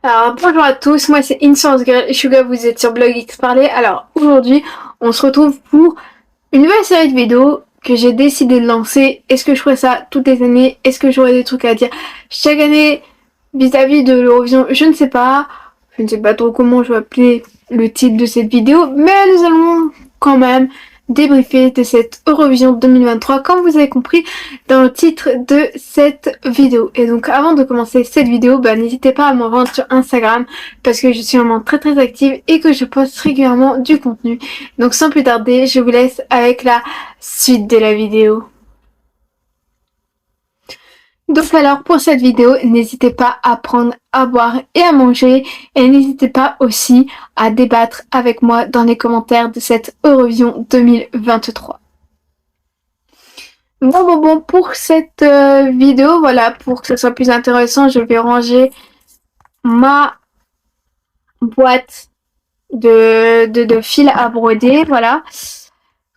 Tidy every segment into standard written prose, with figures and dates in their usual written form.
Alors bonjour à tous, moi c'est Insource Girl et Suga, vous êtes sur Blog X Parler. Alors aujourd'hui on se retrouve pour une nouvelle série de vidéos que j'ai décidé de lancer. Est-ce que je ferai ça toutes les années? Est-ce que j'aurai des trucs à dire chaque année vis-à-vis de l'Eurovision? Je ne sais pas. Je ne sais pas trop comment je vais appeler le titre de cette vidéo, mais nous allons quand même débriefer de cette Eurovision 2023, comme vous avez compris dans le titre de cette vidéo. Et donc avant de commencer cette vidéo, n'hésitez pas à me rejoindre sur Instagram parce que je suis vraiment très active et que je poste régulièrement du contenu. Donc sans plus tarder, je vous laisse avec la suite de la vidéo. Donc alors pour cette vidéo, n'hésitez pas à prendre à boire et à manger et n'hésitez pas aussi à débattre avec moi dans les commentaires de cette Eurovision 2023. Bon, pour cette vidéo, voilà, pour que ce soit plus intéressant, je vais ranger ma boîte de fil à broder, voilà.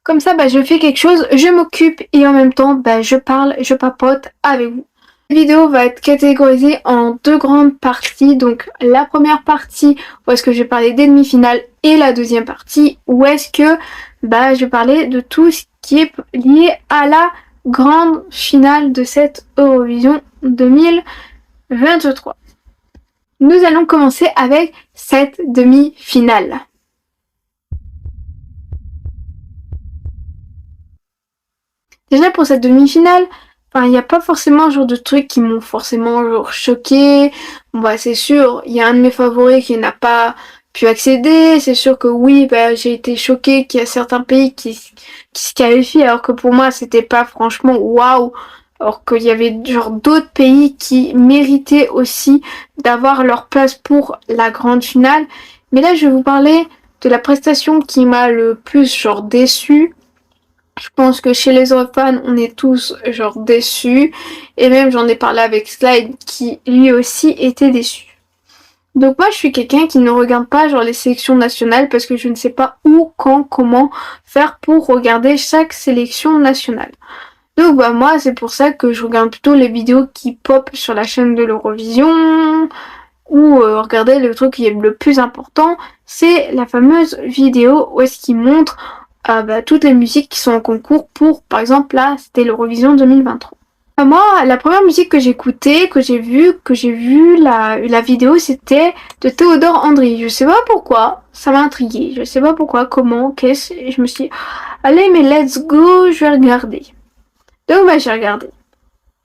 Comme ça, je fais quelque chose, je m'occupe et en même temps, je parle, je papote avec vous. La vidéo va être catégorisée en deux grandes parties. Donc la première partie où est-ce que je vais parler des demi-finales et la deuxième partie où est-ce que je vais parler de tout ce qui est lié à la grande finale de cette Eurovision 2023. Nous allons commencer avec cette demi-finale. Déjà pour cette demi-finale, il n'y a pas forcément genre de trucs qui m'ont forcément genre choqué. C'est sûr, il y a un de mes favoris qui n'a pas pu accéder. C'est sûr que oui, j'ai été choquée qu'il y a certains pays qui se qualifient alors que pour moi c'était pas franchement waouh. Alors qu'il y avait genre d'autres pays qui méritaient aussi d'avoir leur place pour la grande finale. Mais là je vais vous parler de la prestation qui m'a le plus genre déçue. Je pense que chez les fans, on est tous genre déçus. Et même j'en ai parlé avec Slide qui lui aussi était déçu. Donc moi je suis quelqu'un qui ne regarde pas genre les sélections nationales parce que je ne sais pas où, quand, comment faire pour regarder chaque sélection nationale. Donc moi c'est pour ça que je regarde plutôt les vidéos qui pop sur la chaîne de l'Eurovision ou regarder le truc qui est le plus important, c'est la fameuse vidéo où est-ce qu'il montre toutes les musiques qui sont en concours pour, par exemple là, c'était l'Eurovision 2023. Moi, la première musique que j'écoutais, que j'ai vu la vidéo, c'était de Théodore Andry. Je sais pas pourquoi, ça m'a intriguée. Je sais pas pourquoi, comment, qu'est-ce, et je me suis dit, allez mais let's go, je vais regarder. Donc j'ai regardé.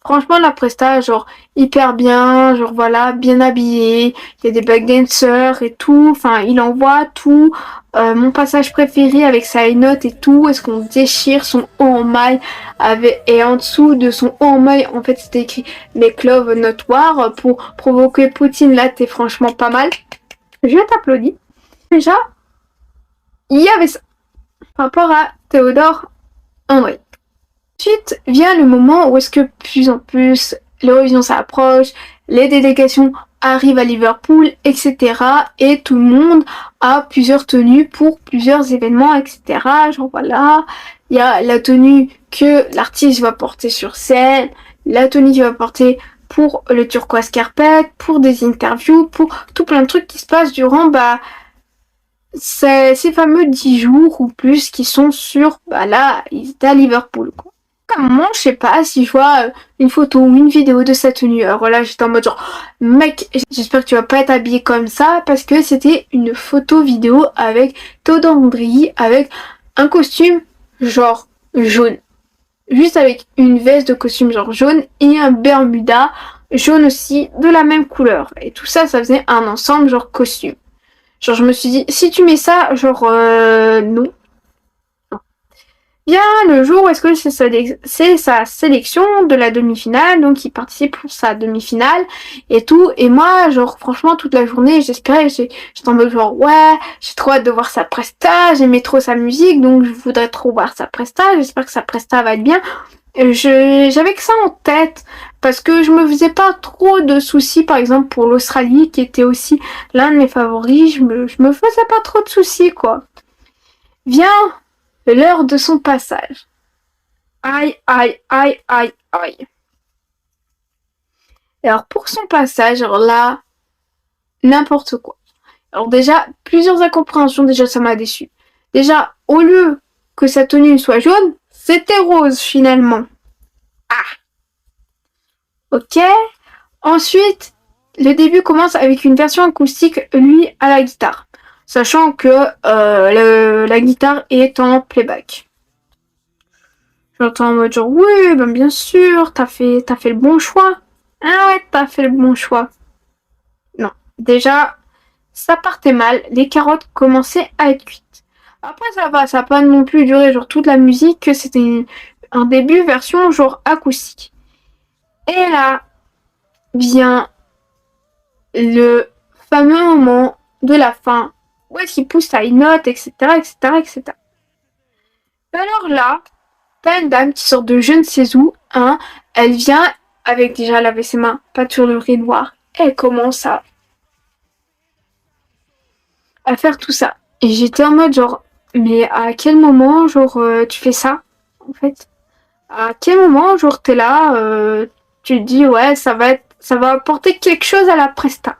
Franchement, la presta, genre, hyper bien, genre, voilà, bien habillé. Il y a des backdancers et tout. Enfin, il envoie tout. Mon passage préféré avec sa note et tout. Est-ce qu'on déchire son haut en maille et en dessous de son haut en maille, en fait, c'était écrit Make Love Not War pour provoquer Poutine. Là, t'es franchement pas mal. Je t'applaudis. Déjà, il y avait ça par rapport à Théodore André. Ensuite vient le moment où est-ce que plus en plus l'Eurovision s'approche, les délégations arrivent à Liverpool, etc. Et tout le monde a plusieurs tenues pour plusieurs événements, etc. Genre voilà, il y a la tenue que l'artiste va porter sur scène, la tenue qu'il va porter pour le turquoise carpet, pour des interviews, pour tout plein de trucs qui se passent durant ces fameux 10 jours ou plus qui sont sur là, ils étaient à Liverpool quoi. À un moment, je sais pas si je vois une photo ou une vidéo de sa tenue. Alors là, j'étais en mode genre, mec, j'espère que tu vas pas être habillé comme ça parce que c'était une photo vidéo avec Théodore Andry avec un costume genre jaune. Juste avec une veste de costume genre jaune et un bermuda jaune aussi de la même couleur. Et tout ça, ça faisait un ensemble genre costume. Genre, je me suis dit, si tu mets ça, genre, non. Bien le jour où est-ce que c'est sa sélection de la demi-finale, donc il participe pour sa demi-finale et tout, et moi genre franchement toute la journée j'espérais, j'étais en mode genre ouais, j'ai trop hâte de voir sa presta, j'aimais trop sa musique donc je voudrais trop voir sa presta, j'espère que sa presta va être bien. J'avais que ça en tête parce que je me faisais pas trop de soucis par exemple pour l'Australie qui était aussi l'un de mes favoris, je me faisais pas trop de soucis quoi. Vient l'heure de son passage. Aïe, aïe, aïe, aïe, aïe. Et alors pour son passage, alors là, n'importe quoi. Alors déjà, plusieurs incompréhensions, déjà ça m'a déçu. Déjà, au lieu que sa tenue soit jaune, c'était rose finalement. Ah, ok. Ensuite, le début commence avec une version acoustique, lui, à la guitare. Sachant que la guitare est en playback. J'entends en mode genre, oui, ben bien sûr, t'as fait le bon choix. Ah ouais, t'as fait le bon choix. Non, déjà, ça partait mal, les carottes commençaient à être cuites. Après ça va, ça n'a pas non plus duré genre toute la musique, que c'était un début version genre acoustique. Et là vient le fameux moment de la fin, où est-ce qu'il pousse à une note, etc., etc., etc. Alors là, t'as une dame qui sort de je ne sais où, hein, elle vient avec déjà, elle avait ses mains peinture de riz noir, et elle commence à faire tout ça. Et j'étais en mode genre, mais à quel moment, genre, tu fais ça, en fait? À quel moment, genre, t'es là, tu te dis, ouais, ça va apporter quelque chose à la presta.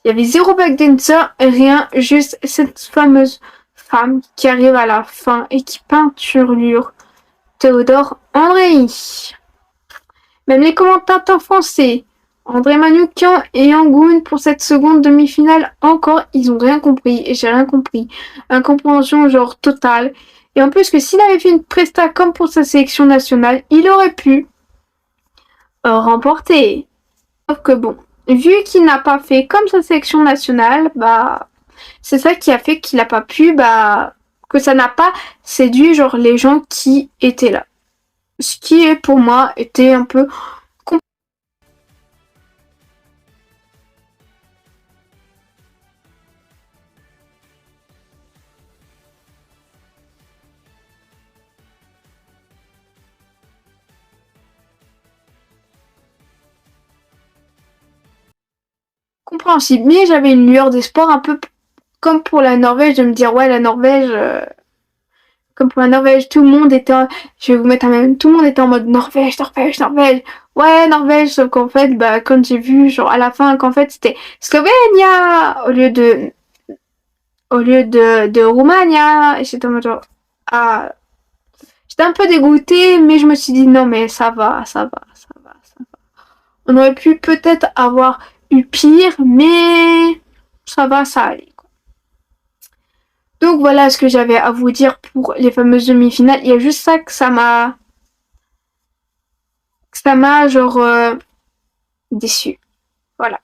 Il y avait zéro backdancer, rien, juste cette fameuse femme qui arrive à la fin et qui peinturlure Théodore Andrei. Même les commentateurs français, André Manoukian et Angoun pour cette seconde demi-finale, encore, ils ont rien compris et j'ai rien compris. Incompréhension genre totale. Et en plus que s'il avait fait une presta comme pour sa sélection nationale, il aurait pu remporter. Sauf que bon, vu qu'il n'a pas fait comme sa sélection nationale, bah c'est ça qui a fait qu'il n'a pas pu, bah que ça n'a pas séduit genre les gens qui étaient là. Ce qui est pour moi était un peu compréhensible. Mais j'avais une lueur d'espoir un peu comme pour la Norvège, de me dire ouais la Norvège, comme pour la Norvège, tout le monde était, je vais vous mettre un même, tout le monde était en mode Norvège, Norvège, Norvège, ouais Norvège, sauf qu'en fait, bah quand j'ai vu genre à la fin qu'en fait c'était Slovenia au lieu de Roumania, et j'étais en mode genre ah, j'étais un peu dégoûtée, mais je me suis dit non mais ça va, ça va, ça va, ça va. On aurait pu peut-être avoir eu pire, mais ça va, ça allait. Donc voilà ce que j'avais à vous dire pour les fameuses demi-finales. Il y a juste ça que ça m'a genre déçu. Voilà.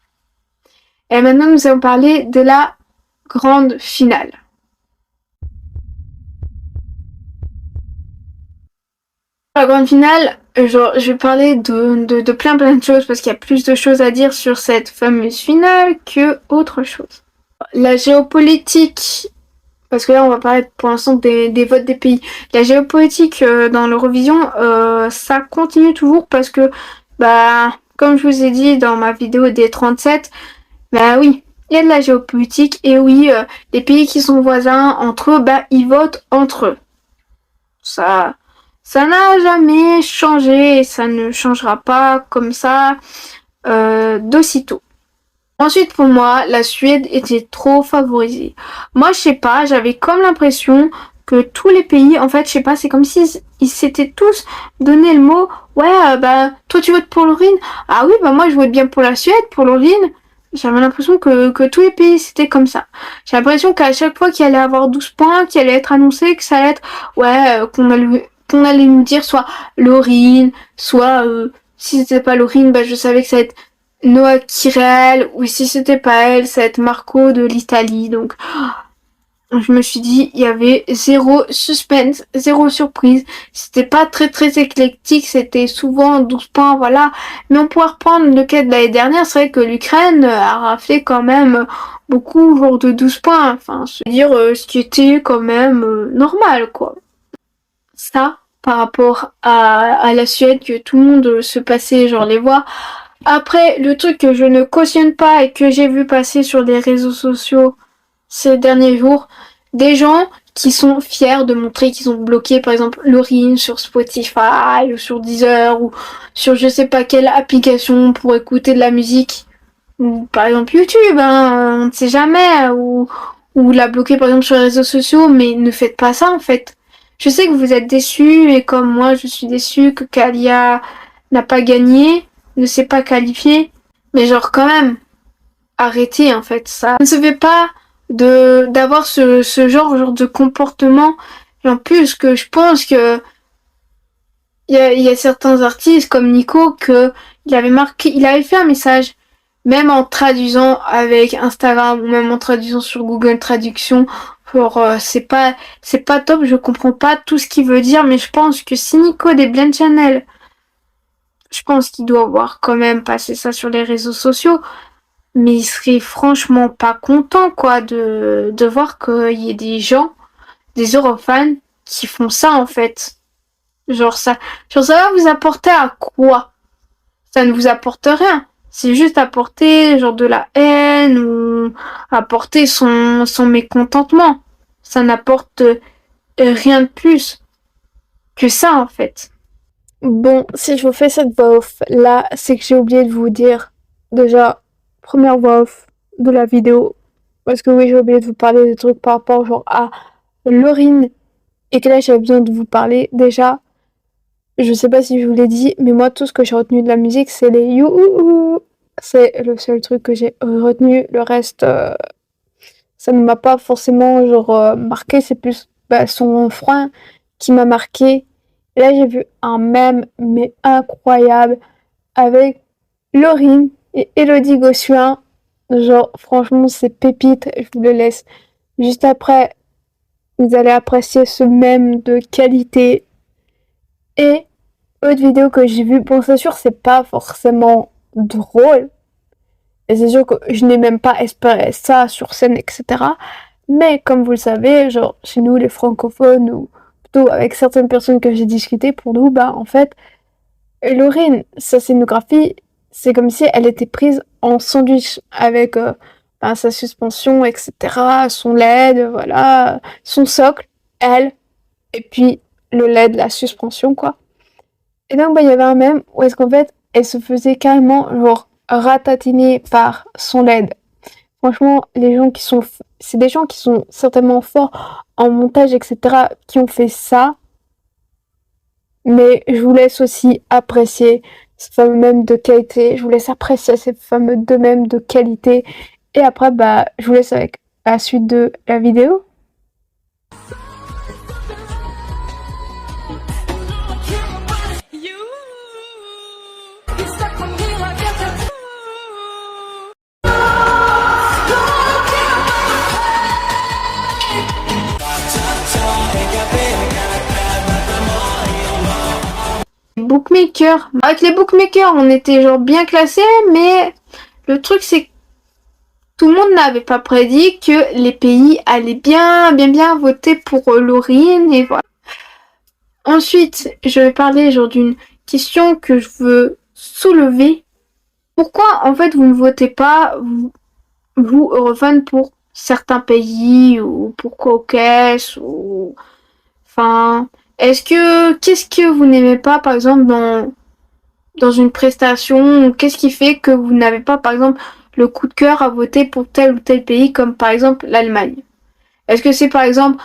Et maintenant nous allons parler de la grande finale. La grande finale, genre je vais parler de plein de choses parce qu'il y a plus de choses à dire sur cette fameuse finale que autre chose. La géopolitique, parce que là on va parler pour l'instant des votes des pays. La géopolitique dans l'Eurovision, ça continue toujours parce que, bah, comme je vous ai dit dans ma vidéo des 37, bah oui, il y a de la géopolitique et oui, les pays qui sont voisins entre eux, bah ils votent entre eux. Ça, ça n'a jamais changé et ça ne changera pas comme ça d'aussitôt. Ensuite, pour moi, la Suède était trop favorisée. Moi, je sais pas, j'avais comme l'impression que tous les pays, en fait, je sais pas, c'est comme si ils s'étaient tous donné le mot, ouais, bah, toi tu votes pour Laurine. Ah oui, bah moi je vote bien pour la Suède, pour Laurine. J'avais l'impression que tous les pays c'était comme ça. J'ai l'impression qu'à chaque fois qu'il allait avoir 12 points, qu'il allait être annoncé, que ça allait être, ouais, qu'on allait nous dire soit Laurine, soit, si c'était pas Laurine, bah je savais que ça allait être Noah Kirel, ou si c'était pas elle, ça va être Marco de l'Italie. Donc, je me suis dit, il y avait zéro suspense, zéro surprise. C'était pas très éclectique, c'était souvent 12 points, voilà. Mais on pourrait reprendre le cas de l'année dernière, c'est vrai que l'Ukraine a raflé quand même beaucoup, genre de 12 points. Enfin, se dire ce qui était quand même normal, quoi. Ça, par rapport à la Suède, que tout le monde se passait, genre les voix. Après, le truc que je ne cautionne pas et que j'ai vu passer sur les réseaux sociaux ces derniers jours, des gens qui sont fiers de montrer qu'ils ont bloqué par exemple Lauryn sur Spotify ou sur Deezer ou sur je sais pas quelle application pour écouter de la musique, ou par exemple YouTube, hein, on ne sait jamais, ou la bloquer par exemple sur les réseaux sociaux, mais ne faites pas ça en fait. Je sais que vous êtes déçus, et comme moi je suis déçue que Kalia n'a pas gagné, ne s'est pas qualifiée, mais genre quand même, arrêtez en fait, ça ne se fait pas d'avoir ce genre de comportement. Et en plus que je pense que il y a certains artistes comme Nico que il avait fait un message, même en traduisant avec Instagram ou même en traduisant sur Google Traduction. Genre, c'est pas top, je comprends pas tout ce qu'il veut dire, mais je pense que si Nico des Blend Channel, je pense qu'il doit avoir quand même passé ça sur les réseaux sociaux, mais il serait franchement pas content, quoi, de voir qu'il y ait des gens, des Eurofans, qui font ça, en fait. Genre ça va vous apporter à quoi? Ça ne vous apporte rien. C'est juste apporter, genre, de la haine, ou apporter son mécontentement. Ça n'apporte rien de plus que ça, en fait. Bon, si je vous fais cette voix off, là, c'est que j'ai oublié de vous dire, déjà, première voix off de la vidéo, parce que oui, j'ai oublié de vous parler des trucs par rapport, genre, à Lauryn, et que là, j'avais besoin de vous parler, déjà, je sais pas si je vous l'ai dit, mais moi, tout ce que j'ai retenu de la musique, c'est les youhou. C'est le seul truc que j'ai retenu, le reste, ça ne m'a pas forcément, genre, marqué, c'est plus, son refrain qui m'a marqué. Et là, j'ai vu un mème, mais incroyable, avec Lauryn et Elodie Gossuin. Genre, franchement, c'est pépite. Je vous le laisse juste après. Vous allez apprécier ce mème de qualité. Et autre vidéo que j'ai vue, bon, c'est sûr, c'est pas forcément drôle. Et c'est sûr que je n'ai même pas espéré ça sur scène, etc. Mais comme vous le savez, genre, chez nous, les francophones, ou plutôt avec certaines personnes que j'ai discuté, pour nous, en fait, Lauryn, sa scénographie, c'est comme si elle était prise en sandwich avec sa suspension, etc., son LED, voilà, son socle, elle, et puis le LED, la suspension, quoi. Et donc, il y avait un mème où est-ce qu'en fait, elle se faisait carrément, genre, ratatiner par son LED. Franchement, c'est des gens qui sont certainement forts en montage, etc., qui ont fait ça. Mais je vous laisse aussi apprécier ce fameux mème de qualité. Je vous laisse apprécier ces fameux deux mèmes de qualité. Et après, je vous laisse avec la suite de la vidéo. Bookmaker. Avec les bookmakers, on était genre bien classés, mais le truc c'est que tout le monde n'avait pas prédit que les pays allaient bien voter pour Lauryn, et voilà. Ensuite, je vais parler genre d'une question que je veux soulever. Pourquoi en fait vous ne votez pas, vous Eurofans, pour certains pays, ou pourquoi aux caisses, ou enfin, qu'est-ce que vous n'aimez pas par exemple dans une prestation, ou qu'est-ce qui fait que vous n'avez pas par exemple le coup de cœur à voter pour tel ou tel pays, comme par exemple l'Allemagne? Est-ce que c'est par exemple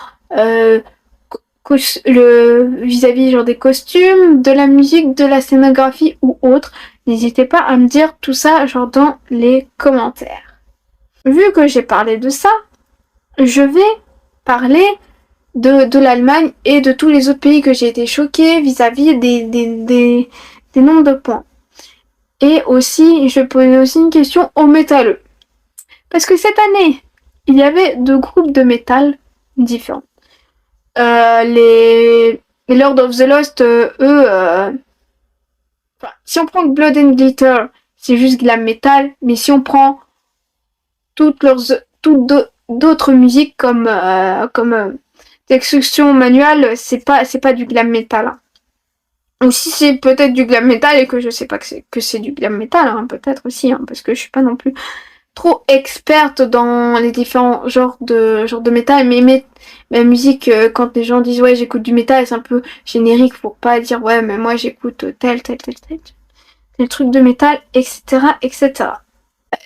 vis-à-vis genre des costumes, de la musique, de la scénographie ou autre? N'hésitez pas à me dire tout ça genre dans les commentaires. Vu que j'ai parlé de ça, je vais parler de l'Allemagne et de tous les autres pays que j'ai été choquée vis-à-vis des nombres de points. Et aussi, je vais poser aussi une question aux métalleux. Parce que cette année, il y avait deux groupes de métal différents. Les Lord of the Lost, si on prend Blood and Glitter, c'est juste glam metal, mais si on prend toutes d'autres musiques comme Destruction Manual, c'est pas du glam metal. Hein. Ou si c'est peut-être du glam metal et que je sais pas que c'est du glam metal, hein, peut-être aussi, hein, parce que je suis pas non plus trop experte dans les différents genres de métal, mais ma musique, quand les gens disent ouais j'écoute du métal, c'est un peu générique pour pas dire ouais mais moi j'écoute tel truc de métal, etc. etc.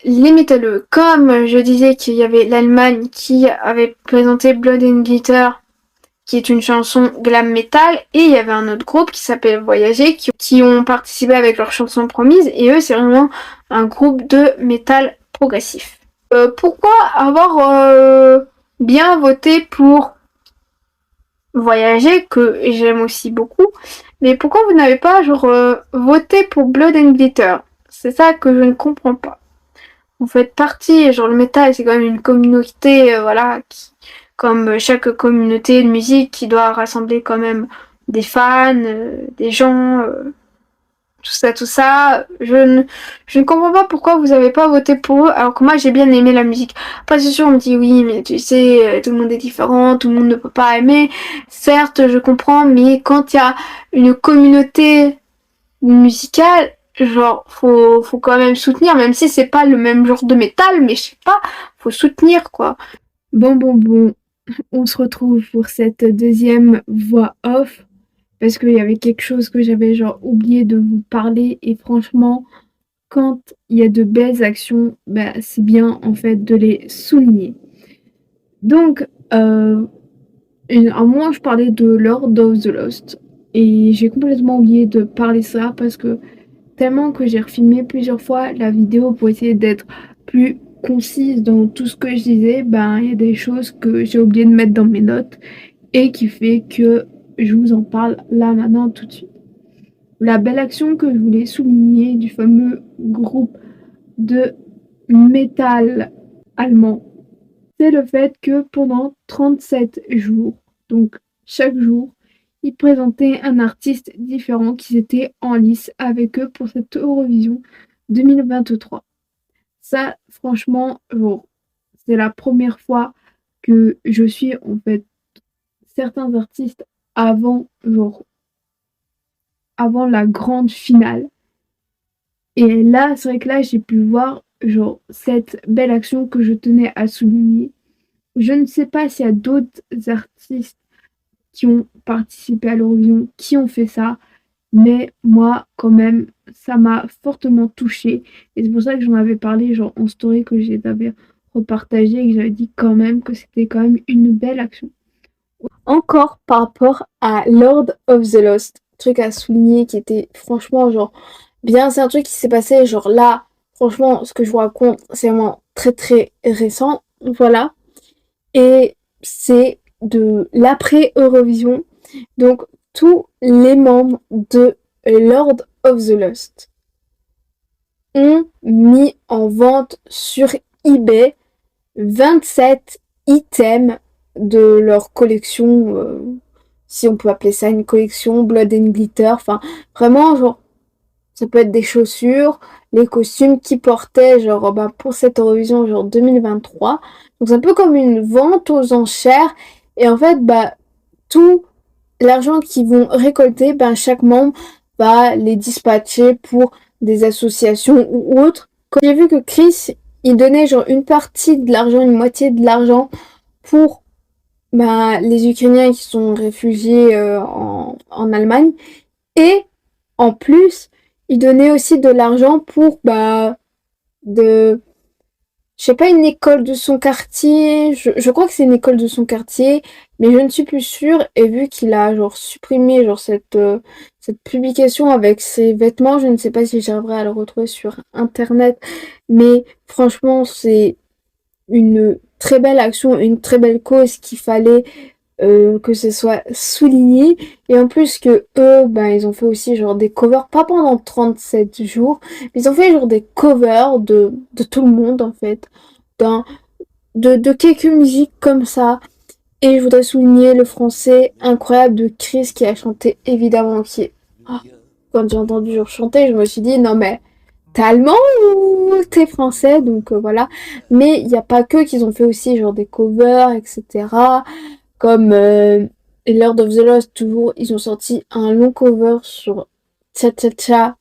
Les métalleux, comme je disais qu'il y avait l'Allemagne qui avait présenté Blood and Glitter, qui est une chanson glam metal, et il y avait un autre groupe qui s'appelle Voyager, qui ont participé avec leur chanson Promise, et eux c'est vraiment un groupe de métal progressif. Pourquoi avoir bien voté pour Voyager, que j'aime aussi beaucoup, mais pourquoi vous n'avez pas voté pour Blood and Glitter? C'est ça que je ne comprends pas. Vous faites partie, le métal c'est quand même une communauté, voilà, comme chaque communauté de musique qui doit rassembler quand même des fans, des gens, tout ça. Je ne comprends pas pourquoi vous avez pas voté pour eux, alors que moi j'ai bien aimé la musique. Après c'est sûr on me dit oui mais tu sais, tout le monde est différent, tout le monde ne peut pas aimer. Certes je comprends, mais quand il y a une communauté musicale, faut quand même soutenir, même si c'est pas le même genre de métal, mais je sais pas, faut soutenir quoi. Bon, on se retrouve pour cette deuxième voix off, parce qu'il y avait quelque chose que j'avais oublié de vous parler, et franchement, quand il y a de belles actions, bah, c'est bien en fait de les souligner. Donc, à un moment, je parlais de Lord of the Lost, et j'ai complètement oublié de parler ça parce que tellement que j'ai refilmé plusieurs fois la vidéo pour essayer d'être plus concise dans tout ce que je disais, ben il y a des choses que j'ai oublié de mettre dans mes notes et qui fait que je vous en parle là maintenant tout de suite. La belle action que je voulais souligner du fameux groupe de métal allemand, c'est le fait que pendant 37 jours, donc chaque jour, ils présentaient un artiste différent qui était en lice avec eux pour cette Eurovision 2023. Ça, franchement, c'est la première fois que je suis en fait certains artistes avant, avant la grande finale. Et là, c'est vrai que là, j'ai pu voir cette belle action que je tenais à souligner. Je ne sais pas s'il y a d'autres artistes qui ont participé à l'Eurovision, qui ont fait ça, mais moi, quand même, ça m'a fortement touchée. Et c'est pour ça que j'en avais parlé en story, que je les avais repartagé et que j'avais dit quand même que c'était quand même une belle action. Encore par rapport à Lord of the Lost, truc à souligner qui était franchement bien, c'est un truc qui s'est passé là, franchement, ce que je vous raconte, c'est vraiment très très récent, voilà. Et c'est de l'après-Eurovision. Donc, tous les membres de Lord of the Lost ont mis en vente sur eBay 27 items de leur collection, si on peut appeler ça une collection, Blood and Glitter. Enfin, vraiment, ça peut être des chaussures, les costumes qu'ils portaient, pour cette Eurovision, 2023. Donc, c'est un peu comme une vente aux enchères. Et en fait, tout l'argent qu'ils vont récolter, chaque membre va les dispatcher pour des associations ou autres. Quand j'ai vu que Chris, il donnait une partie de l'argent, une moitié de l'argent pour les Ukrainiens qui sont réfugiés en Allemagne. Et en plus, il donnait aussi de l'argent pour je sais pas, une école de son quartier. Je crois que c'est une école de son quartier, mais je ne suis plus sûre. Et vu qu'il a supprimé cette publication avec ses vêtements, je ne sais pas si j'arriverai à le retrouver sur internet. Mais franchement, c'est une très belle action, une très belle cause qu'il fallait que ce soit souligné. Et en plus que eux, ils ont fait aussi des covers, pas pendant 37 jours, mais ils ont fait des covers de tout le monde en fait, de quelques musiques comme ça. Et je voudrais souligner le français incroyable de Chris qui a chanté, évidemment, quand j'ai entendu chanter, je me suis dit non mais t'es allemand ou t'es français, donc voilà. Mais il n'y a pas que qu'ils ont fait aussi des covers, etc. Comme Lord of the Lost, toujours, ils ont sorti un long cover sur Cha Cha Cha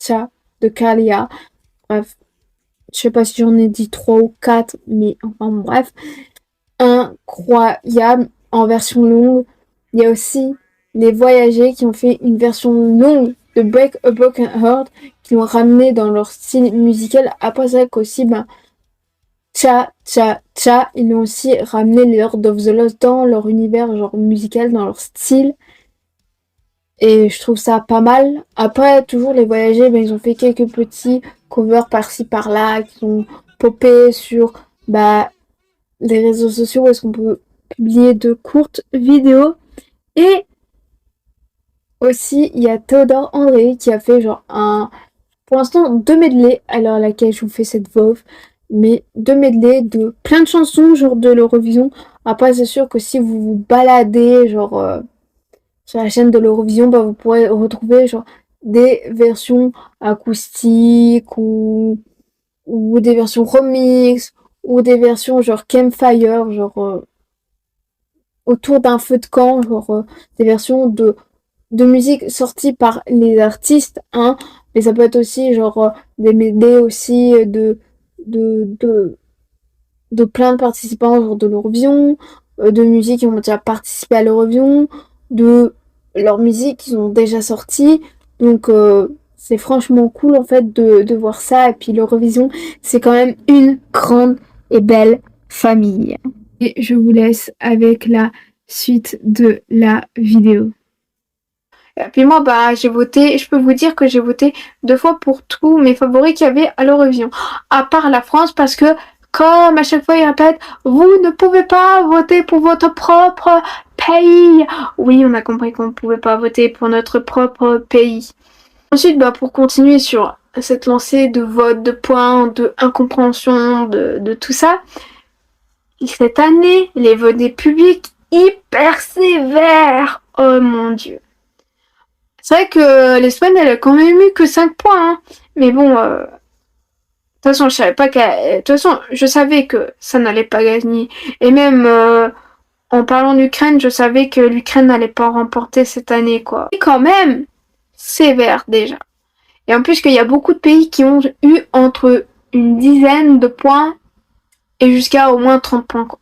Cha de Kalia. Bref, Je sais pas si j'en ai dit 3 ou 4, mais enfin bref. Incroyable en version longue. Il y a aussi Les Voyagers qui ont fait une version longue de Break a Broken Heart, qui l'ont ramené dans leur style musical. Après, c'est vrai qu'aussi, ben, ils ont aussi ramené Lord of the Lost dans leur univers genre musical, dans leur style. Et je trouve ça pas mal. Après, toujours Les Voyagers, ben, ils ont fait quelques petits covers par-ci par-là, qui ont popé sur bah, les réseaux sociaux où est-ce qu'on peut publier de courtes vidéos. Et aussi, il y a Théodore André qui a fait genre pour l'instant, 2 medley à l'heure à laquelle je vous fais cette VOV, mais 2 medley de plein de chansons, genre de l'Eurovision. Après, c'est sûr que si vous vous baladez, genre, sur la chaîne de l'Eurovision, bah, vous pourrez retrouver, genre, des versions acoustiques ou des versions remix ou des versions, genre, Campfire, genre, autour d'un feu de camp, genre, des versions de musique sortie par les artistes, hein, mais ça peut être aussi genre des medley aussi de, de, de plein de participants genre de l'Eurovision, de musique qui ont déjà participé à l'Eurovision, de leur musique qu'ils ont déjà sorti. Donc c'est franchement cool en fait de voir ça. Et puis l'Eurovision, c'est quand même une grande et belle famille. Et je vous laisse avec la suite de la vidéo. Et puis moi, bah, j'ai voté, je peux vous dire que j'ai voté 2 fois pour tous mes favoris qu'il y avait à l'Eurovision. À part la France, parce que, comme à chaque fois ils répètent, vous ne pouvez pas voter pour votre propre pays. Oui, on a compris qu'on ne pouvait pas voter pour notre propre pays. Ensuite, bah, pour continuer sur cette lancée de vote, de points, de incompréhension, de tout ça, cette année, les votes des publics hyper sévères. Oh mon dieu. C'est vrai que l'Espagne, elle a quand même eu que 5 points. Hein. Mais bon, de toute façon, je savais pas de toute façon, je savais que ça n'allait pas gagner. Et même en parlant d'Ukraine, je savais que l'Ukraine n'allait pas remporter cette année, quoi. Et quand même, sévère déjà. Et en plus qu'il y a beaucoup de pays qui ont eu entre une dizaine de points et jusqu'à au moins 30 points, quoi.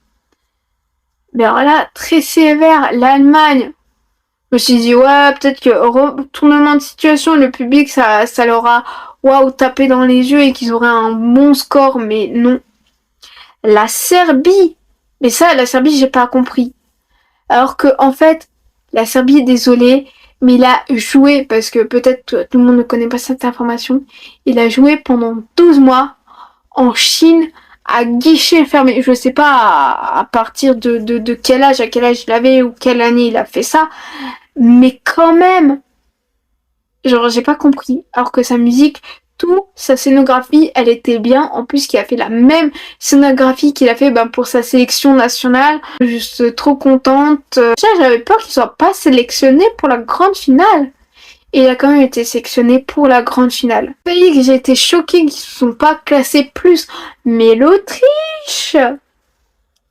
Mais alors là, très sévère, l'Allemagne. Je me suis dit, ouais, peut-être que retournement de situation, le public, ça leur a, waouh, tapé dans les yeux et qu'ils auraient un bon score, mais non. La Serbie, mais ça, la Serbie, j'ai pas compris. Alors que, en fait, la Serbie, désolé, mais il a joué, parce que peut-être tout le monde ne connaît pas cette information, il a joué pendant 12 mois en Chine à guichet fermé. Je sais pas à partir de quel âge, à quel âge il avait ou quelle année il a fait ça, mais quand même, genre j'ai pas compris. Alors que sa musique, tout, sa scénographie, elle était bien. En plus, qu'il a fait la même scénographie qu'il a fait pour sa sélection nationale. Juste trop contente. Déjà, j'avais peur qu'il soit pas sélectionné pour la grande finale. Et il a quand même été sélectionné pour la grande finale. Pays que j'ai été choquée qu'ils ne sont pas classés plus. Mais l'Autriche,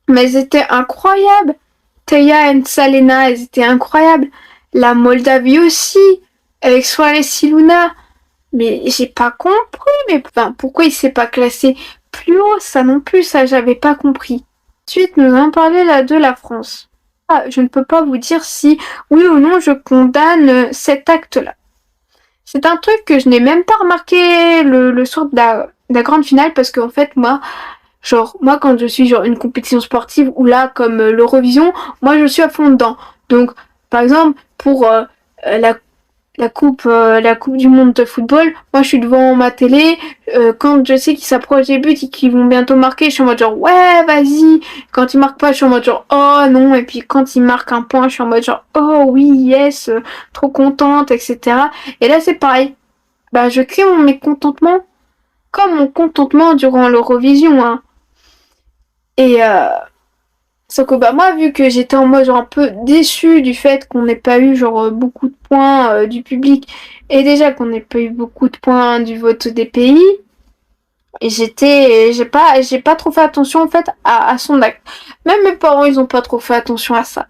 mais elles étaient incroyables. Teya et Salena, elles étaient incroyables. La Moldavie aussi, avec Soares Siluna. Mais j'ai pas compris, mais pourquoi il s'est pas classé plus haut, ça non plus, ça j'avais pas compris. Ensuite, nous allons parler là de la France. Ah, je ne peux pas vous dire si oui ou non je condamne cet acte-là. C'est un truc que je n'ai même pas remarqué le soir de la grande finale parce qu'en fait, moi, quand je suis une compétition sportive ou là, comme l'Eurovision, moi, je suis à fond dedans. Donc, par exemple, pour la coupe du monde de football, moi, je suis devant ma télé, quand je sais qu'ils s'approchent des buts et qu'ils vont bientôt marquer, je suis en mode genre, ouais, vas-y. Quand ils marquent pas, je suis en mode genre, oh non. Et puis, quand ils marquent un point, je suis en mode genre, oh oui, yes, trop contente, etc. Et là, c'est pareil. Bah, je crée mon mécontentement comme mon contentement durant l'Eurovision, hein. Et sauf que moi vu que j'étais en mode un peu déçue du fait qu'on n'ait pas eu beaucoup de points du public et déjà qu'on n'ait pas eu beaucoup de points du vote des pays, et j'ai pas trop fait attention en fait à son acte. Même mes parents ils ont pas trop fait attention à ça.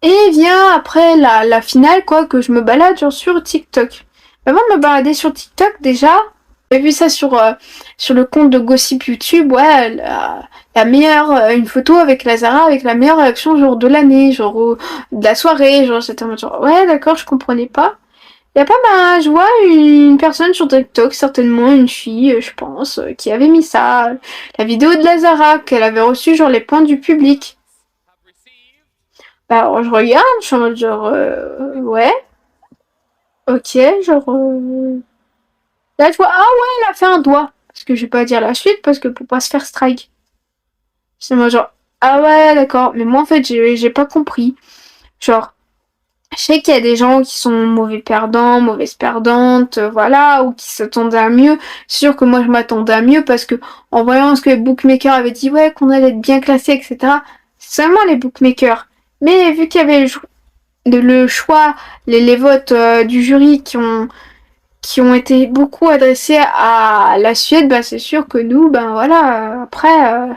Et vient après la finale quoi que je me balade sur TikTok. Avant de me balader sur TikTok déjà, J'ai vu ça sur le compte de Gossip YouTube, ouais, la meilleure, une photo avec Lazara avec la meilleure réaction genre de l'année, genre de la soirée, genre c'était en mode genre ouais d'accord, je comprenais pas. Y a pas mal, je vois une personne sur TikTok, certainement une fille, je pense, qui avait mis ça, la vidéo de Lazara, qu'elle avait reçu genre les points du public. Bah alors je regarde, je suis en mode genre ouais, ok, genre là je vois ah ouais elle a fait un doigt. Parce que je vais pas dire la suite parce que pour pas se faire strike. C'est moi genre ah ouais d'accord, mais moi en fait j'ai pas compris. Genre je sais qu'il y a des gens qui sont mauvais perdants, mauvaises perdantes, voilà, ou qui s'attendaient à mieux. C'est sûr que moi je m'attendais à mieux parce que en voyant ce que les bookmakers avaient dit, ouais, qu'on allait être bien classé, etc. C'est seulement les bookmakers. Mais vu qu'il y avait le choix, les votes du jury qui ont été beaucoup adressés à la Suède, bah c'est sûr que nous, ben voilà, après,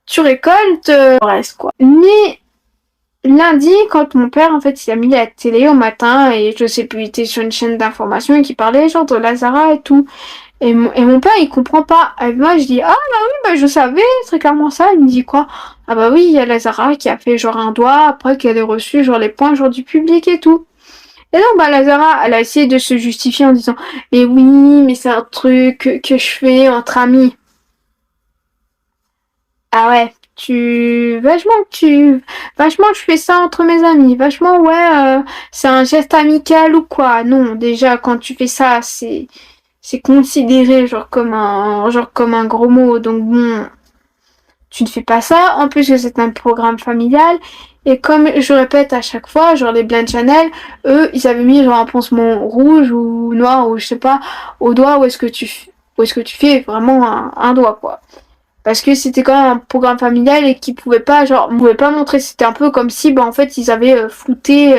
tu récoltes le reste quoi. Mais lundi, quand mon père, en fait, il a mis la télé au matin, et je sais plus, il était sur une chaîne d'information et qui parlait genre de Lazara et tout. Et mon père, il comprend pas. Et moi, je dis, ah bah oui, bah je savais très clairement ça. Il me dit quoi? Ah bah oui, il y a Lazara qui a fait genre un doigt après qu'elle ait reçu genre les points genre du public et tout. Et donc, bah Lazara, elle a essayé de se justifier en disant, mais oui, mais c'est un truc que je fais entre amis. Ah ouais, vachement je fais ça entre mes amis, vachement ouais, c'est un geste amical ou quoi. Non, déjà quand tu fais ça, c'est considéré genre comme un gros mot. Donc bon, tu ne fais pas ça. En plus que c'est un programme familial et comme je répète à chaque fois, genre les Blind Channel, eux, ils avaient mis genre un pansement rouge ou noir ou je sais pas au doigt où est-ce que tu fais vraiment un doigt quoi. Parce que c'était quand même un programme familial et qu'ils pouvaient pas, genre, on pouvait pas montrer. C'était un peu comme si, bah, en fait, ils avaient flouté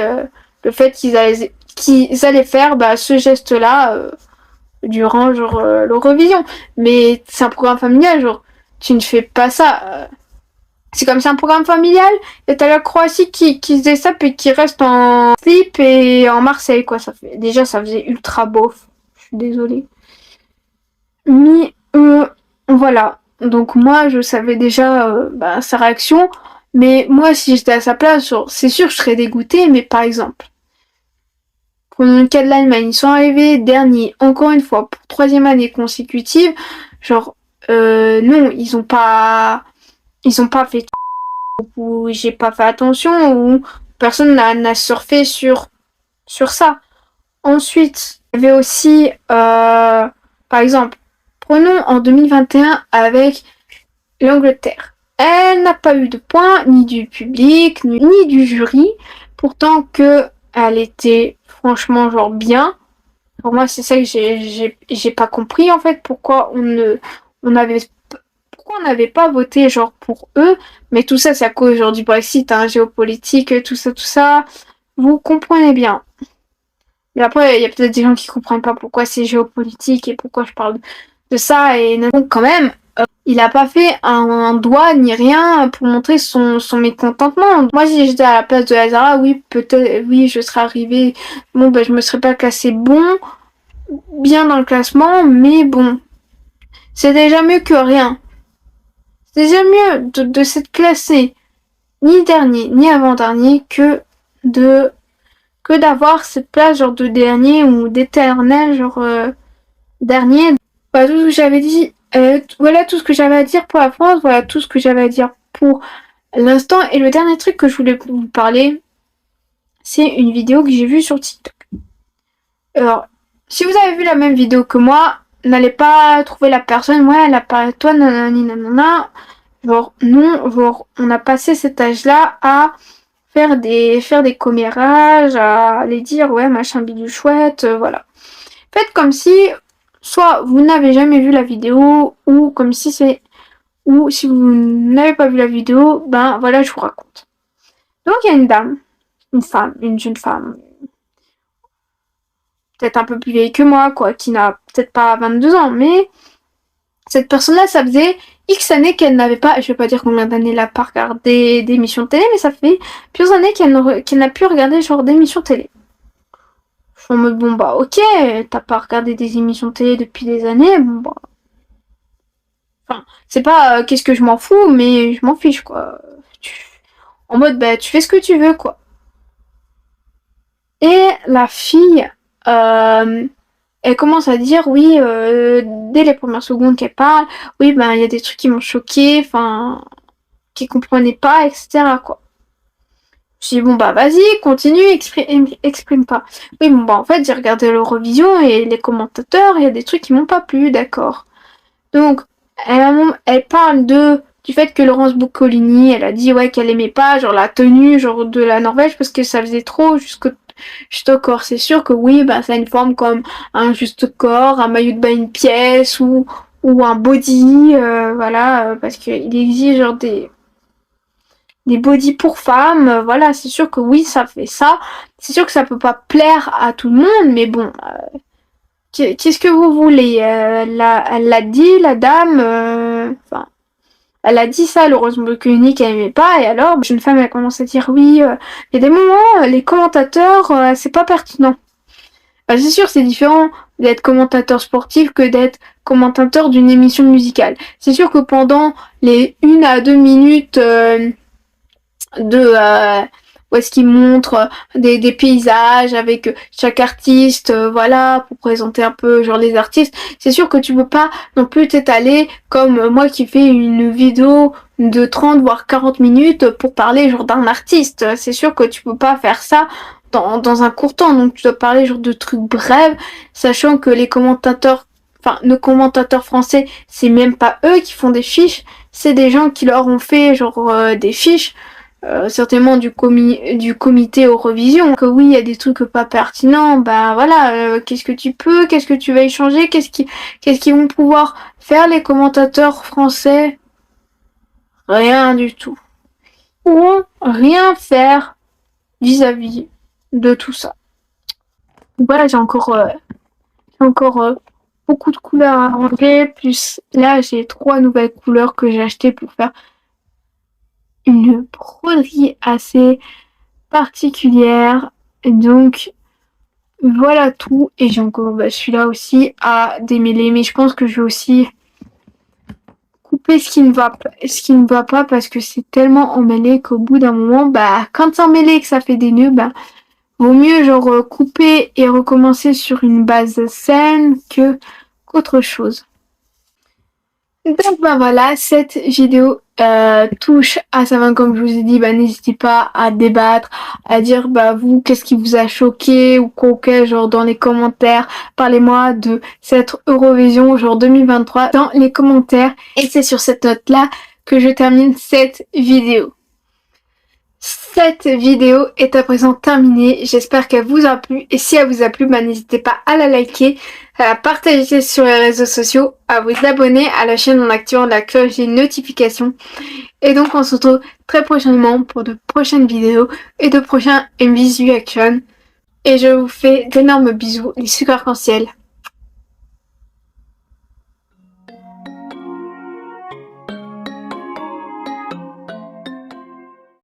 le fait qu'ils allaient faire bah, ce geste-là durant, genre, l'Eurovision. Mais c'est un programme familial, genre, tu ne fais pas ça. C'est comme c'est un programme familial, et t'as la Croatie qui se désape et qui reste en slip et en Marseille, quoi. Déjà, ça faisait ultra beau. Je suis désolée. Mais voilà. Donc moi, je savais déjà bah, sa réaction. Mais moi, si j'étais à sa place, c'est sûr, je serais dégoûtée. Mais par exemple, prenons le cas de l'Allemagne, ils sont arrivés derniers, encore une fois, pour troisième année consécutive. Genre, non, ils ont pas fait ou j'ai pas fait attention ou personne n'a surfé sur ça. Ensuite, il y avait aussi, par exemple, prenons en 2021 avec l'Angleterre. Elle n'a pas eu de points, ni du public, ni du jury, pourtant que elle était franchement genre bien. Pour moi, c'est ça que j'ai pas compris en fait, on avait, pourquoi on n'avait pas voté genre pour eux, mais tout ça c'est à cause genre du Brexit, hein, géopolitique, tout ça, vous comprenez bien. Mais après, il y a peut-être des gens qui comprennent pas pourquoi c'est géopolitique et pourquoi je parle de ça. Et donc, quand même, il a pas fait un doigt ni rien pour montrer son mécontentement. Moi, si j'étais à la place de Lazara, oui, peut-être, oui, je serais arrivée. Bon, ben, je me serais pas classé bien dans le classement, mais bon, c'est déjà mieux que rien. C'est déjà mieux de s'être classé ni dernier, ni avant-dernier que d'avoir cette place genre de dernier ou d'éternel genre dernier. Voilà tout ce que j'avais dit. Voilà tout ce que j'avais à dire pour la France. Voilà tout ce que j'avais à dire pour l'instant. Et le dernier truc que je voulais vous parler, c'est une vidéo que j'ai vue sur TikTok. Alors, si vous avez vu la même vidéo que moi, n'allez pas trouver la personne, ouais, elle a parlé de toi, nanani nanana. Genre, non, genre, on a passé cet âge-là à faire des commérages, à aller dire, ouais, machin bidule chouette, voilà. Faites comme si, soit vous n'avez jamais vu la vidéo, ou comme si ou si vous n'avez pas vu la vidéo, ben voilà, je vous raconte. Donc il y a une dame, une jeune femme, peut-être un peu plus vieille que moi, quoi, qui n'a peut-être pas 22 ans, mais cette personne-là, ça faisait X années qu'elle n'avait pas, je vais pas dire combien d'années elle a pas regardé d'émissions télé, mais ça fait plusieurs années qu'elle n'a plus regardé genre d'émissions télé. en mode bon bah ok, t'as pas regardé des émissions télé depuis des années, bon bah. Enfin, c'est pas qu'est-ce que je m'en fous, mais je m'en fiche quoi. En mode bah tu fais ce que tu veux quoi. Et la fille, elle commence à dire oui, dès les premières secondes qu'elle parle, oui ben il y a des trucs qui m'ont choqué, enfin, qu'elle comprenait pas, etc. quoi. Je dis bon bah vas-y, continue, exprime pas. Oui bon bah en fait j'ai regardé l'Eurovision et les commentateurs, il y a des trucs qui m'ont pas plu, d'accord. Donc elle parle du fait que Laurence Boccolini, elle a dit ouais qu'elle aimait pas genre la tenue genre de la Norvège parce que ça faisait trop juste corps. C'est sûr que oui, bah ça a une forme comme un juste corps, un maillot de bain une pièce ou un body, voilà, parce qu'il existe genre des body pour femmes, voilà, c'est sûr que oui, ça fait ça. C'est sûr que ça peut pas plaire à tout le monde, mais bon, qu'est-ce que vous voulez elle l'a dit, la dame, enfin, elle a dit ça, Laurence Boccolini qu'elle aimait pas, et alors, une jeune femme, elle commence à dire oui, il y a des moments, les commentateurs, c'est pas pertinent. C'est sûr, c'est différent d'être commentateur sportif que d'être commentateur d'une émission musicale. C'est sûr que pendant les 1 à 2 minutes où est-ce qu'ils montrent des paysages avec chaque artiste, voilà, pour présenter un peu genre les artistes. C'est sûr que tu peux pas non plus t'étaler comme moi qui fais une vidéo de 30 voire 40 minutes pour parler genre d'un artiste. C'est sûr que tu peux pas faire ça dans un court temps, donc tu dois parler genre de trucs brefs, sachant que nos commentateurs français, c'est même pas eux qui font des fiches, c'est des gens qui leur ont fait genre des fiches certainement du comité Eurovision. Que oui, il y a des trucs pas pertinents, bah voilà, qu'est-ce que tu vas y changer, qu'est-ce qu'ils vont pouvoir faire les commentateurs français? Rien du tout. Ils pourront rien faire vis-à-vis de tout ça. Voilà, j'ai encore beaucoup de couleurs à ranger, plus là j'ai 3 nouvelles couleurs que j'ai achetées pour faire une broderie assez particulière. Et donc voilà tout. Et j'ai encore celui-là aussi à démêler. Mais je pense que je vais aussi couper ce qui ne va pas parce que c'est tellement emmêlé qu'au bout d'un moment, quand c'est emmêlé et que ça fait des nœuds, vaut mieux genre couper et recommencer sur une base saine qu'autre chose. Donc voilà, cette vidéo touche à sa fin, comme je vous ai dit, n'hésitez pas à débattre, à dire vous qu'est-ce qui vous a choqué ou quoi, genre dans les commentaires. Parlez-moi de cette Eurovision genre 2023 dans les commentaires. Et c'est sur cette note-là que je termine cette vidéo. Cette vidéo est à présent terminée, j'espère qu'elle vous a plu et si elle vous a plu, n'hésitez pas à la liker, à la partager sur les réseaux sociaux, à vous abonner à la chaîne en activant la cloche des notifications. Et donc on se retrouve très prochainement pour de prochaines vidéos et de prochains MVs Action. Et je vous fais d'énormes bisous, les sucres arc-en-ciel.